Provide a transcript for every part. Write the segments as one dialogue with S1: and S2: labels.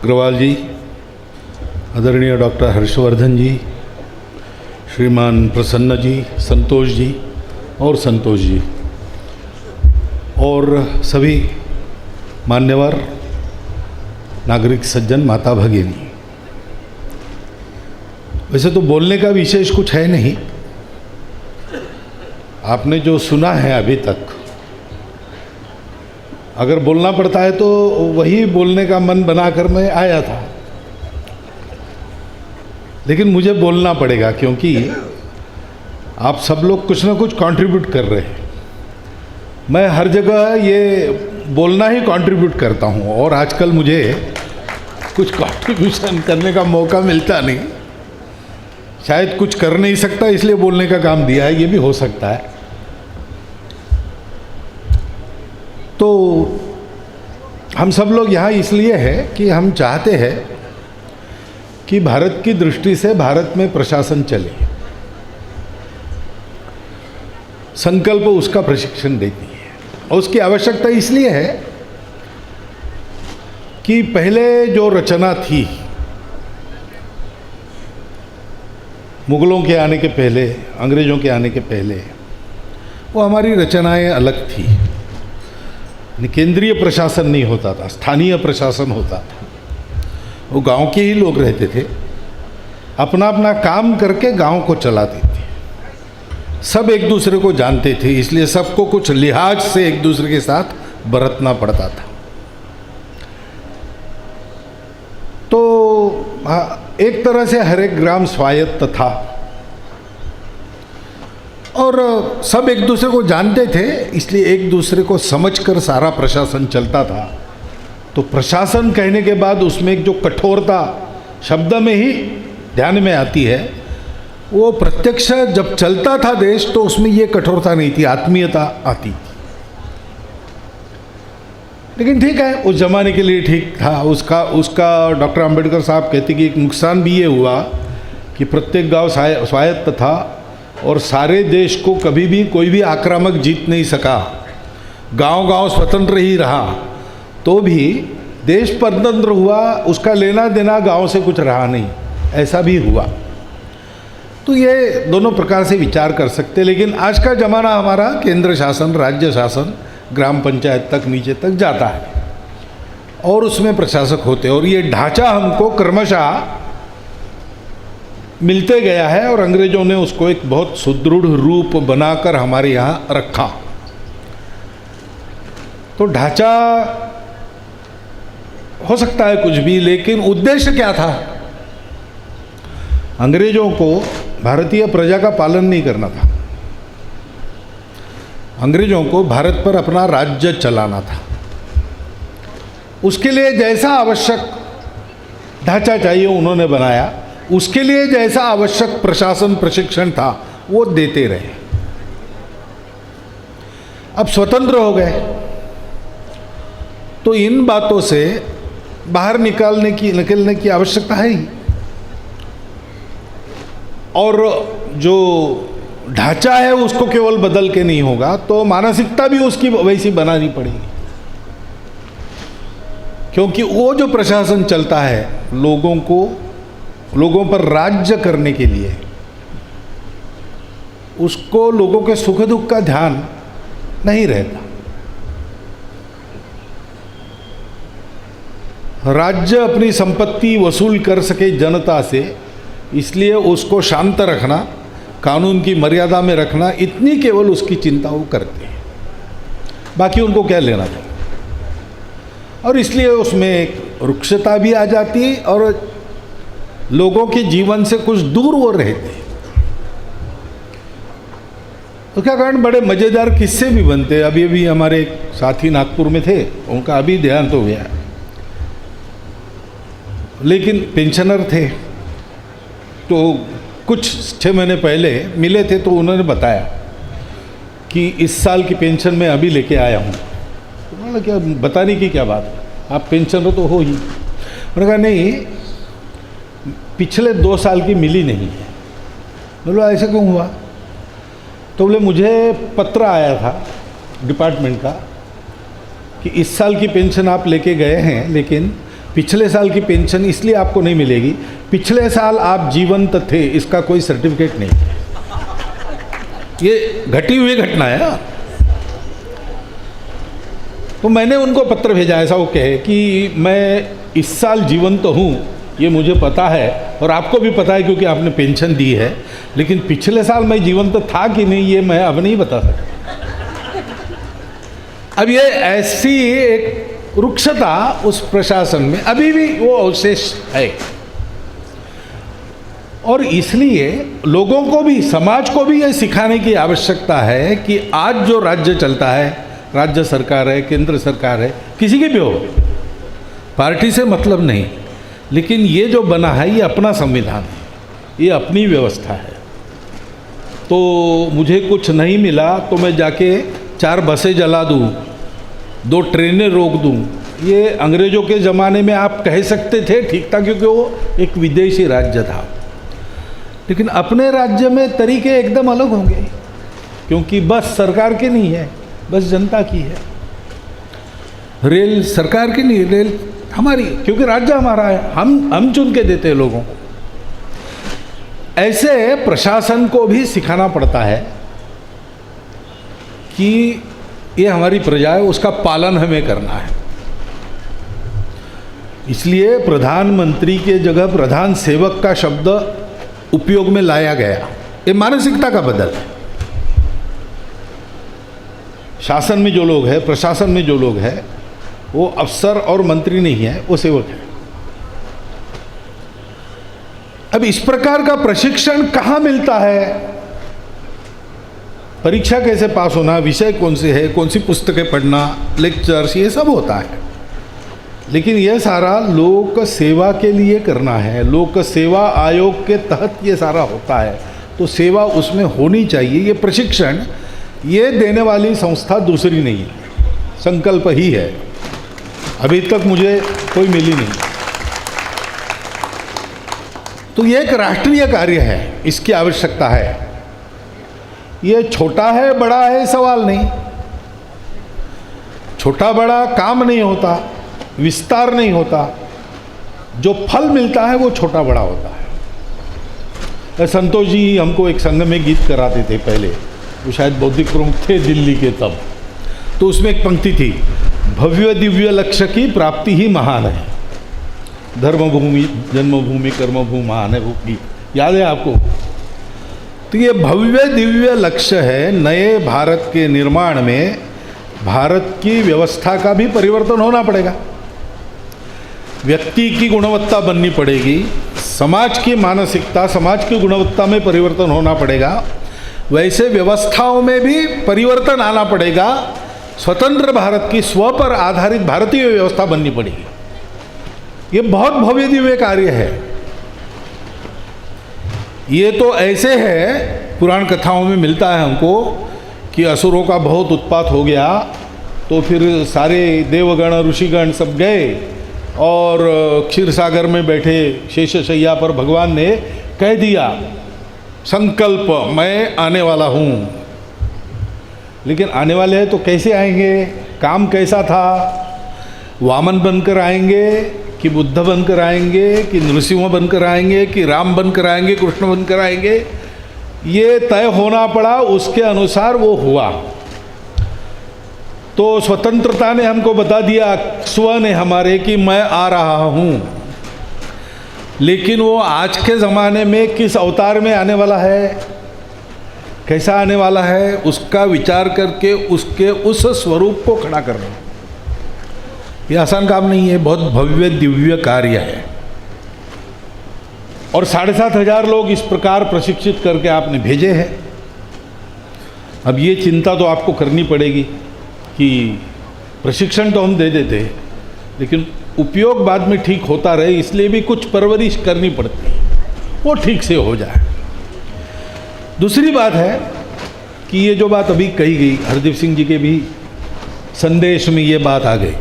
S1: अग्रवाल जी, आदरणीय डॉक्टर हर्षवर्धन जी, श्रीमान प्रसन्न जी, संतोष जी और संतोष जी और सभी मान्यवर नागरिक सज्जन, माता भगिनी। वैसे तो बोलने का विशेष कुछ है नहीं, आपने जो सुना है अभी तक, अगर बोलना पड़ता है तो वही बोलने का मन बनाकर मैं आया था, लेकिन मुझे बोलना पड़ेगा क्योंकि आप सब लोग कुछ ना कुछ कंट्रीब्यूट कर रहे हैं। मैं हर जगह ये बोलना ही कंट्रीब्यूट करता हूँ और आजकल मुझे कुछ कंट्रीब्यूशन करने का मौका मिलता नहीं, शायद कुछ कर नहीं सकता इसलिए बोलने का काम दिया है, ये भी हो सकता है। तो हम सब लोग यहाँ इसलिए हैं कि हम चाहते हैं कि भारत की दृष्टि से भारत में प्रशासन चले, संकल्प उसका प्रशिक्षण देती है। और उसकी आवश्यकता इसलिए है कि पहले जो रचना थी, मुगलों के आने के पहले, अंग्रेज़ों के आने के पहले, वो हमारी रचनाएं अलग थी। केंद्रीय प्रशासन नहीं होता था, स्थानीय प्रशासन होता था। वो गांव के ही लोग रहते थे, अपना अपना काम करके गांव को चलाते थे। सब एक दूसरे को जानते थे, इसलिए सबको कुछ लिहाज से एक दूसरे के साथ बरतना पड़ता था। तो एक तरह से हर एक ग्राम स्वायत्त था और सब एक दूसरे को जानते थे, इसलिए एक दूसरे को समझकर सारा प्रशासन चलता था। तो प्रशासन कहने के बाद उसमें एक जो कठोरता शब्द में ही ध्यान में आती है, वो प्रत्यक्ष जब चलता था देश तो उसमें ये कठोरता नहीं थी, आत्मीयता आती थी। लेकिन ठीक है, उस जमाने के लिए ठीक था। उसका डॉक्टर अंबेडकर साहब कहते कि एक नुकसान भी ये हुआ कि प्रत्येक गांव स्वायत्त था और सारे देश को कभी भी कोई भी आक्रामक जीत नहीं सका। गांव-गांव स्वतंत्र ही रहा तो भी देश परतंत्र हुआ, उसका लेना देना गांव से कुछ रहा नहीं, ऐसा भी हुआ। तो ये दोनों प्रकार से विचार कर सकते। लेकिन आज का ज़माना हमारा केंद्र शासन, राज्य शासन, ग्राम पंचायत तक, नीचे तक जाता है और उसमें प्रशासक होते हैं और ये ढांचा हमको क्रमशः मिलते गया है और अंग्रेज़ों ने उसको एक बहुत सुदृढ़ रूप बनाकर हमारे यहाँ रखा। तो ढांचा हो सकता है कुछ भी, लेकिन उद्देश्य क्या था? अंग्रेज़ों को भारतीय प्रजा का पालन नहीं करना था, अंग्रेज़ों को भारत पर अपना राज्य चलाना था। उसके लिए जैसा आवश्यक ढांचा चाहिए उन्होंने बनाया, उसके लिए जैसा आवश्यक प्रशासन प्रशिक्षण था वो देते रहे। अब स्वतंत्र हो गए तो इन बातों से बाहर निकलने की आवश्यकता है ही, और जो ढांचा है उसको केवल बदल के नहीं होगा, तो मानसिकता भी उसकी वैसी बनानी पड़ेगी। क्योंकि वो जो प्रशासन चलता है लोगों पर राज्य करने के लिए, उसको लोगों के सुख दुख का ध्यान नहीं रहता। राज्य अपनी संपत्ति वसूल कर सके जनता से, इसलिए उसको शांत रखना, कानून की मर्यादा में रखना, इतनी केवल उसकी चिंता वो करते हैं, बाकी उनको क्या लेना था। और इसलिए उसमें एक रुक्षता भी आ जाती और लोगों के जीवन से कुछ दूर वो रहते। तो क्या कारण बड़े मज़ेदार किस्से भी बनते। अभी हमारे एक साथी नागपुर में थे, उनका अभी देहांत हो गया, लेकिन पेंशनर थे। तो कुछ 6 महीने पहले मिले थे तो उन्होंने बताया कि इस साल की पेंशन मैं अभी लेके आया हूँ। तो उन्होंने क्या बताने की क्या बात, आप पेंशनर तो हो ही। उन्होंने कहा नहीं, पिछले 2 साल की मिली नहीं है। बोलो ऐसा क्यों हुआ? तो बोले मुझे पत्र आया था डिपार्टमेंट का कि इस साल की पेंशन आप लेके गए हैं, लेकिन पिछले साल की पेंशन इसलिए आपको नहीं मिलेगी, पिछले साल आप जीवंत थे इसका कोई सर्टिफिकेट नहीं है। ये घटी हुई घटना है। तो मैंने उनको पत्र भेजा, ऐसा वो कहे कि मैं इस साल जीवंत हूँ ये मुझे पता है और आपको भी पता है क्योंकि आपने पेंशन दी है, लेकिन पिछले साल मैं जीवंत था कि नहीं ये मैं अब नहीं बता सकता। अब ये ऐसी एक रुक्षता उस प्रशासन में अभी भी वो अवशेष है, और इसलिए लोगों को भी, समाज को भी ये सिखाने की आवश्यकता है कि आज जो राज्य चलता है, राज्य सरकार है, केंद्र सरकार है, किसी की भी हो, पार्टी से मतलब नहीं, लेकिन ये जो बना है ये अपना संविधान है, ये अपनी व्यवस्था है। तो मुझे कुछ नहीं मिला तो मैं जाके 4 बसें जला दूँ, 2 ट्रेनें रोक दूँ, ये अंग्रेज़ों के ज़माने में आप कह सकते थे, ठीक था, क्योंकि वो एक विदेशी राज्य था। लेकिन अपने राज्य में तरीके एकदम अलग होंगे, क्योंकि बस सरकार की नहीं है, बस जनता की है। रेल सरकार की नहीं, रेल हमारी, क्योंकि राज्य हमारा है, हम चुन के देते हैं लोगों को। ऐसे प्रशासन को भी सिखाना पड़ता है कि ये हमारी प्रजा है, उसका पालन हमें करना है। इसलिए प्रधानमंत्री के जगह प्रधान सेवक का शब्द उपयोग में लाया गया, ये मानसिकता का बदल है। शासन में जो लोग हैं, प्रशासन में जो लोग हैं, वो अफसर और मंत्री नहीं है, वो सेवक है। अब इस प्रकार का प्रशिक्षण कहाँ मिलता है? परीक्षा कैसे पास होना, विषय कौन से है, कौन सी पुस्तकें पढ़ना, लेक्चर्स, ये सब होता है। लेकिन यह सारा लोक सेवा के लिए करना है, लोक सेवा आयोग के तहत ये सारा होता है, तो सेवा उसमें होनी चाहिए। ये प्रशिक्षण ये देने वाली संस्था दूसरी नहीं है, संकल्प ही है। अभी तक मुझे कोई मिली नहीं। तो ये एक राष्ट्रीय कार्य है, इसकी आवश्यकता है। ये छोटा है बड़ा है सवाल नहीं, छोटा बड़ा काम नहीं होता, विस्तार नहीं होता, जो फल मिलता है वो छोटा बड़ा होता है। संतोष जी हमको एक संघ में गीत कराते थे पहले, वो शायद बौद्धिक प्रमुख थे दिल्ली के तब, तो उसमें एक पंक्ति थी, भव्य दिव्य लक्ष्य की प्राप्ति ही महान है, धर्मभूमि जन्मभूमि कर्मभूमि महान है, वो गीत याद है आपको? तो ये भव्य दिव्य लक्ष्य है, नए भारत के निर्माण में भारत की व्यवस्था का भी परिवर्तन होना पड़ेगा, व्यक्ति की गुणवत्ता बननी पड़ेगी, समाज की मानसिकता, समाज की गुणवत्ता में परिवर्तन होना पड़ेगा, वैसे व्यवस्थाओं में भी परिवर्तन आना पड़ेगा। स्वतंत्र भारत की स्व पर आधारित भारतीय व्यवस्था बननी पड़ेगी। ये बहुत भव्य दिव्य कार्य है। ये तो ऐसे है, पुराण कथाओं में मिलता है हमको कि असुरों का बहुत उत्पात हो गया, तो फिर सारे देवगण ऋषिगण सब गए और क्षीर सागर में बैठे शेषशैया पर भगवान ने कह दिया, संकल्प मैं आने वाला हूँ। लेकिन आने वाले हैं तो कैसे आएंगे, काम कैसा था, वामन बनकर आएंगे कि बुद्ध बनकर आएंगे कि नृसिंह बनकर आएंगे कि राम बनकर आएंगे, कृष्ण बनकर आएंगे, ये तय होना पड़ा। उसके अनुसार वो हुआ। तो स्वतंत्रता ने हमको बता दिया, स्व ने हमारे, कि मैं आ रहा हूँ। लेकिन वो आज के ज़माने में किस अवतार में आने वाला है, कैसा आने वाला है, उसका विचार करके उसके उस स्वरूप को खड़ा करना ये आसान काम नहीं है, बहुत भव्य दिव्य कार्य है। और 7,500 लोग इस प्रकार प्रशिक्षित करके आपने भेजे हैं। अब ये चिंता तो आपको करनी पड़ेगी कि प्रशिक्षण तो हम दे देते हैं, लेकिन उपयोग बाद में ठीक होता रहे, इसलिए भी कुछ परवरिश करनी पड़ती है, वो ठीक से हो जाए। दूसरी बात है कि ये जो बात अभी कही गई, हरदीप सिंह जी के भी संदेश में ये बात आ गई,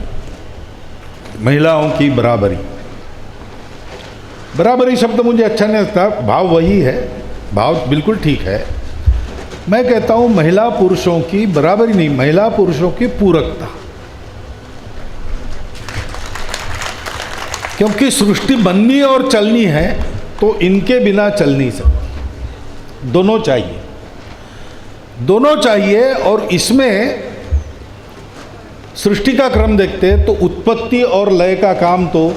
S1: महिलाओं की बराबरी। बराबरी शब्द मुझे अच्छा नहीं लगता, भाव वही है, भाव बिल्कुल ठीक है। मैं कहता हूँ महिला पुरुषों की बराबरी नहीं, महिला पुरुषों की पूरकता। क्योंकि सृष्टि बननी और चलनी है तो इनके बिना चल नहीं सकती, दोनों चाहिए, दोनों चाहिए। और इसमें सृष्टि का क्रम देखते हैं तो उत्पत्ति और लय का काम तो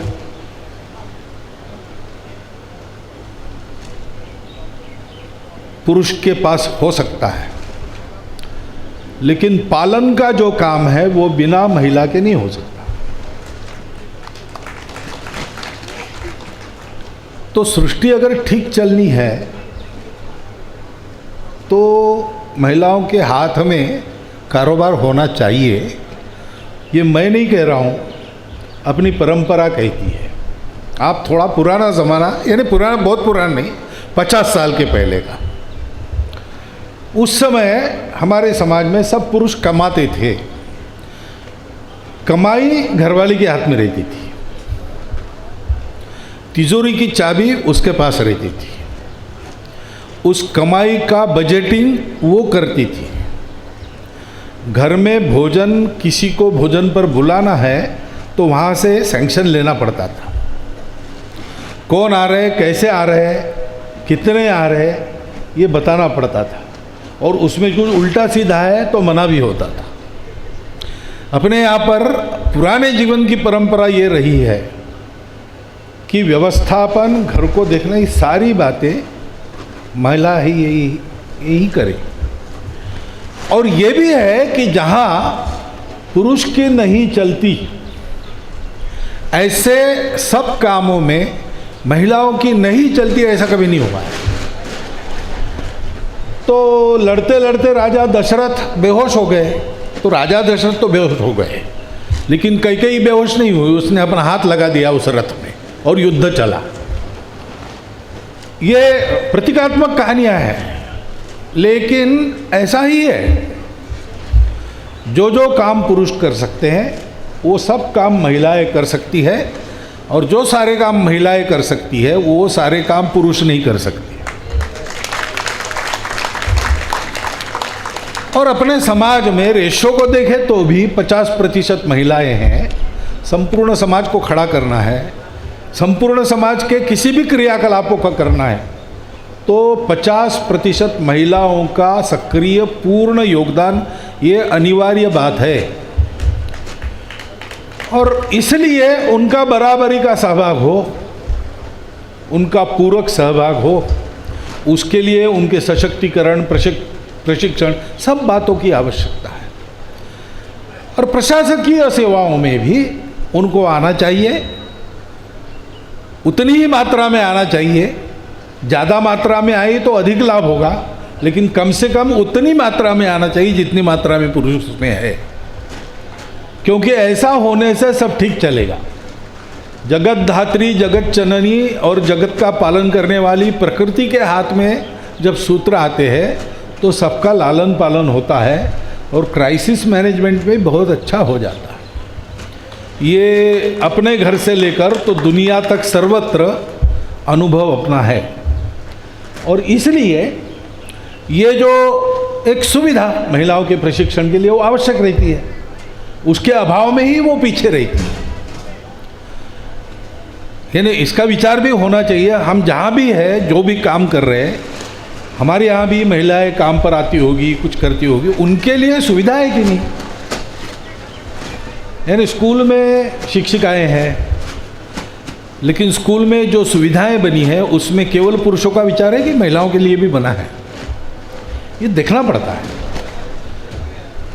S1: पुरुष के पास हो सकता है, लेकिन पालन का जो काम है वो बिना महिला के नहीं हो सकता। तो सृष्टि अगर ठीक चलनी है तो महिलाओं के हाथ में कारोबार होना चाहिए। ये मैं नहीं कह रहा हूँ, अपनी परंपरा कहती है। आप थोड़ा पुराना ज़माना, यानी पुराना बहुत पुराना नहीं, 50 साल के पहले का, उस समय हमारे समाज में सब पुरुष कमाते थे, कमाई घरवाली के हाथ में रहती थी, तिजोरी की चाबी उसके पास रहती थी, उस कमाई का बजटिंग वो करती थी। घर में भोजन, किसी को भोजन पर बुलाना है तो वहाँ से सैंक्शन लेना पड़ता था, कौन आ रहे, कैसे आ रहे, कितने आ रहे, ये बताना पड़ता था। और उसमें कुछ उल्टा सीधा है तो मना भी होता था। अपने यहाँ पर पुराने जीवन की परंपरा ये रही है कि व्यवस्थापन, घर को देखना, ये सारी बातें महिला ही यही करे। और ये भी है कि जहाँ पुरुष की नहीं चलती, ऐसे सब कामों में महिलाओं की नहीं चलती, ऐसा कभी नहीं हुआ है। तो लड़ते लड़ते राजा दशरथ बेहोश हो गए, तो राजा दशरथ तो बेहोश हो गए, लेकिन कैकेयी बेहोश नहीं हुई, उसने अपना हाथ लगा दिया उस रथ में और युद्ध चला। ये प्रतीकात्मक कहानियां हैं, लेकिन ऐसा ही है, जो जो काम पुरुष कर सकते हैं वो सब काम महिलाएं कर सकती है, और जो सारे काम महिलाएं कर सकती है वो सारे काम पुरुष नहीं कर सकती। और अपने समाज में रेशो को देखें तो भी 50% महिलाएं हैं। संपूर्ण समाज को खड़ा करना है, संपूर्ण समाज के किसी भी क्रियाकलापों का करना है, तो 50% महिलाओं का सक्रिय पूर्ण योगदान ये अनिवार्य बात है। और इसलिए उनका बराबरी का सहभाग हो, उनका पूरक सहभाग हो, उसके लिए उनके सशक्तिकरण, प्रशिक्षण, सब बातों की आवश्यकता है। और प्रशासकीय सेवाओं में भी उनको आना चाहिए, उतनी ही मात्रा में आना चाहिए। ज़्यादा मात्रा में आई तो अधिक लाभ होगा, लेकिन कम से कम उतनी मात्रा में आना चाहिए जितनी मात्रा में पुरुष में है, क्योंकि ऐसा होने से सब ठीक चलेगा। जगत धात्री, जगत जननी और जगत का पालन करने वाली प्रकृति के हाथ में जब सूत्र आते हैं तो सबका लालन पालन होता है और क्राइसिस मैनेजमेंट में बहुत अच्छा हो जाता है। ये अपने घर से लेकर तो दुनिया तक सर्वत्र अनुभव अपना है। और इसलिए ये जो एक सुविधा महिलाओं के प्रशिक्षण के लिए वो आवश्यक रहती है, उसके अभाव में ही वो पीछे रहती है। यानी इसका विचार भी होना चाहिए। हम जहाँ भी है, जो भी काम कर रहे हैं, हमारे यहाँ भी महिलाएं काम पर आती होगी, कुछ करती होगी, उनके लिए सुविधा है कि नहीं। यानी स्कूल में शिक्षिकाएं हैं, लेकिन स्कूल में जो सुविधाएं बनी है उसमें केवल पुरुषों का विचार है कि महिलाओं के लिए भी बना है, ये देखना पड़ता है।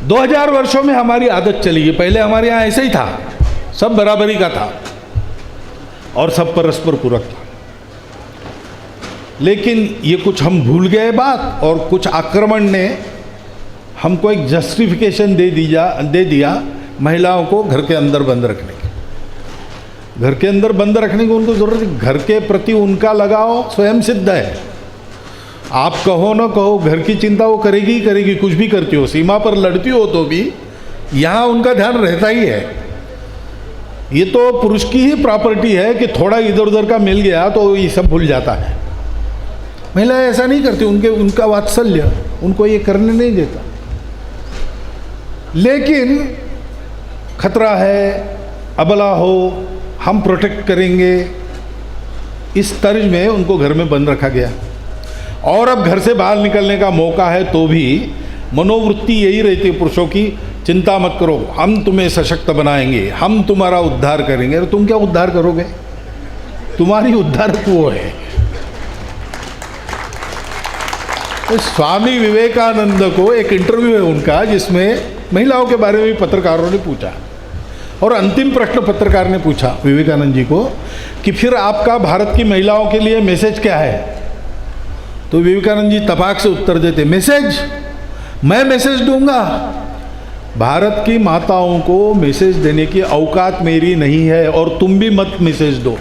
S1: 2000 वर्षों में हमारी आदत चली है, पहले हमारे यहाँ ऐसे ही था, सब बराबरी का था और सब परस्पर पूरक था। लेकिन ये कुछ हम भूल गए बात, और कुछ आक्रमण ने हमको एक जस्टिफिकेशन दे दिया महिलाओं को घर के अंदर बंद रखने की। घर के अंदर बंद रखने की उनको ज़रूरत है, घर के प्रति उनका लगाव स्वयं सिद्ध है। आप कहो ना कहो, घर की चिंता वो करेगी ही करेगी, कुछ भी करती हो, सीमा पर लड़ती हो तो भी यहाँ उनका ध्यान रहता ही है। ये तो पुरुष की ही प्रॉपर्टी है कि थोड़ा इधर उधर का मिल गया तो ये सब भूल जाता है। महिलाएं ऐसा नहीं करती, उनका वात्सल्य उनको ये करने नहीं देता। लेकिन खतरा है, अबला हो, हम प्रोटेक्ट करेंगे, इस तर्ज में उनको घर में बंद रखा गया। और अब घर से बाहर निकलने का मौका है तो भी मनोवृत्ति यही रहती है पुरुषों की, चिंता मत करो, हम तुम्हें सशक्त बनाएंगे, हम तुम्हारा उद्धार करेंगे। अरे तुम क्या उद्धार करोगे? तुम्हारी उद्धारक वो है। तो स्वामी विवेकानंद को एक इंटरव्यू है उनका, जिसमें महिलाओं के बारे में भी पत्रकारों ने पूछा, और अंतिम प्रश्न पत्रकार ने पूछा विवेकानंद जी को कि फिर आपका भारत की महिलाओं के लिए मैसेज क्या है? तो विवेकानंद जी तपाक से उत्तर देते, मैसेज? मैं मैसेज दूंगा? भारत की माताओं को मैसेज देने की औकात मेरी नहीं है, और तुम भी मत मैसेज दो।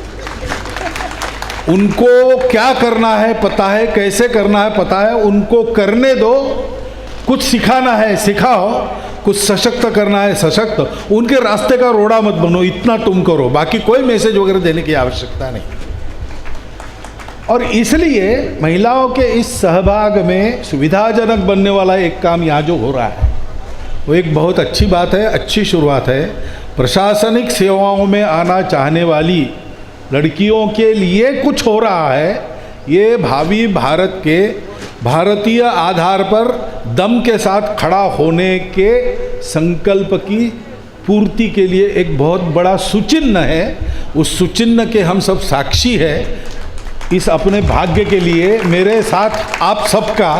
S1: उनको क्या करना है पता है, कैसे करना है पता है, उनको करने दो। कुछ सिखाना है सिखाओ, कुछ सशक्त करना है सशक्त, उनके रास्ते का रोड़ा मत बनो, इतना तुम करो, बाकी कोई मैसेज वगैरह देने की आवश्यकता नहीं। और इसलिए महिलाओं के इस सहभाग में सुविधाजनक बनने वाला एक काम यहाँ जो हो रहा है वो एक बहुत अच्छी बात है, अच्छी शुरुआत है। प्रशासनिक सेवाओं में आना चाहने वाली लड़कियों के लिए कुछ हो रहा है। ये भावी भारत के भारतीय आधार पर दम के साथ खड़ा होने के संकल्प की पूर्ति के लिए एक बहुत बड़ा सुचिन्ह है। उस सुचिन्ह के हम सब साक्षी हैं। इस अपने भाग्य के लिए मेरे साथ आप सबका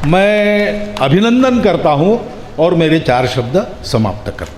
S1: मैं अभिनंदन करता हूं और मेरे 4 शब्द समाप्त करता हूं।